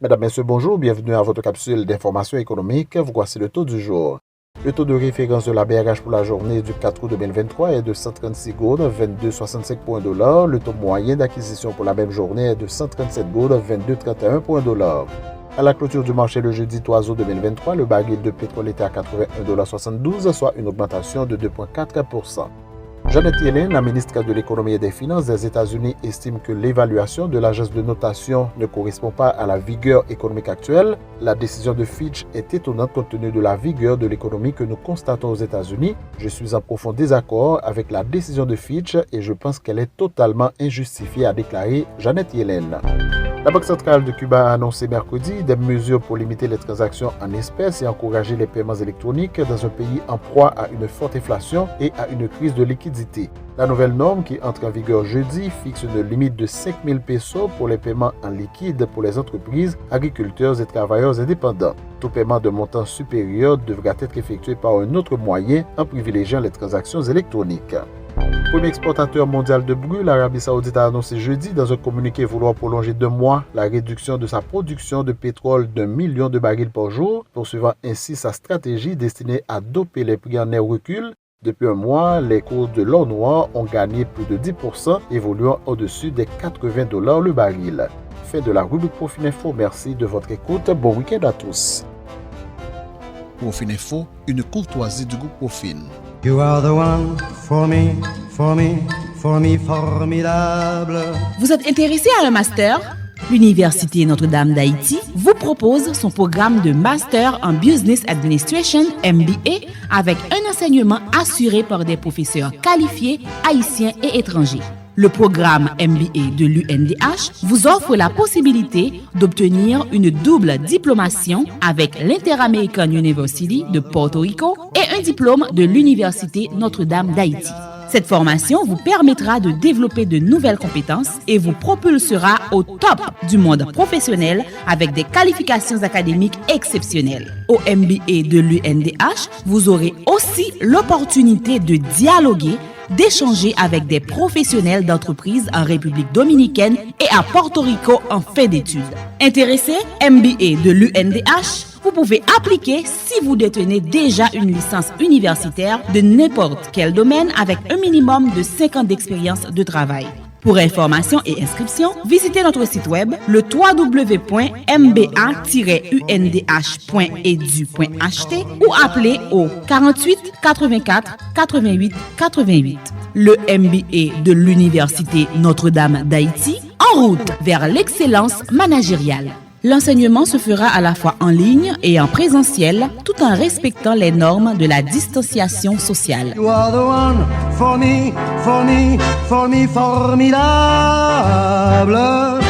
Mesdames, Messieurs, bonjour, bienvenue à votre capsule d'information économique. Voici le taux du jour. Le taux de référence de la BRH pour la journée du 4 août 2023 est de 136 gouttes 22,65 points $. Le taux moyen d'acquisition pour la même journée est de 137 gouttes 22,31 points $. À la clôture du marché le jeudi 3 août 2023, le baril de pétrole était à 81,72 $, soit une augmentation de 2,4%. Janet Yellen, la ministre de l'Économie et des Finances des États-Unis, estime que l'évaluation de l'agence de notation ne correspond pas à la vigueur économique actuelle. La décision de Fitch est étonnante compte tenu de la vigueur de l'économie que nous constatons aux États-Unis. Je suis en profond désaccord avec la décision de Fitch et je pense qu'elle est totalement injustifiée, a déclaré Janet Yellen. La Banque centrale de Cuba a annoncé mercredi des mesures pour limiter les transactions en espèces et encourager les paiements électroniques dans un pays en proie à une forte inflation et à une crise de liquidité. La nouvelle norme qui entre en vigueur jeudi fixe une limite de 5 000 pesos pour les paiements en liquide pour les entreprises, agriculteurs et travailleurs indépendants. Tout paiement de montant supérieur devra être effectué par un autre moyen en privilégiant les transactions électroniques. Premier exportateur mondial de brûle, l'Arabie Saoudite a annoncé jeudi dans un communiqué vouloir prolonger de mois la réduction de sa production de pétrole d'1 million de barils par jour, poursuivant ainsi sa stratégie destinée à doper les prix en net recul. Depuis un mois, les cours de l'or noir ont gagné plus de 10%, évoluant au-dessus des 80 $ le baril. Fin de la rubrique Profil Info, merci de votre écoute, bon week-end à tous. Profil Info, une courtoisie du groupe Profil. You are the one for me, formidable. Vous êtes intéressé à un master? L'Université Notre-Dame d'Haïti vous propose son programme de Master en Business Administration, MBA, avec un enseignement assuré par des professeurs qualifiés, haïtiens et étrangers. Le programme MBA de l'UNDH vous offre la possibilité d'obtenir une double diplomation avec l'Inter-American University de Porto Rico et un diplôme de l'Université Notre-Dame d'Haïti. Cette formation vous permettra de développer de nouvelles compétences et vous propulsera au top du monde professionnel avec des qualifications académiques exceptionnelles. Au MBA de l'UNDH, vous aurez aussi l'opportunité de dialoguer, d'échanger avec des professionnels d'entreprise en République dominicaine et à Porto Rico en fin d'études. Intéressé? MBA de l'UNDH? Vous pouvez appliquer si vous détenez déjà une licence universitaire de n'importe quel domaine avec un minimum de 5 ans d'expérience de travail. Pour information et inscription, visitez notre site web le www.mba-undh.edu.ht ou appelez au 48 84 88 88. Le MBA de l'Université Notre-Dame d'Haïti, en route vers l'excellence managériale. L'enseignement se fera à la fois en ligne et en présentiel, tout en respectant les normes de la distanciation sociale. You are the one for me, formidable.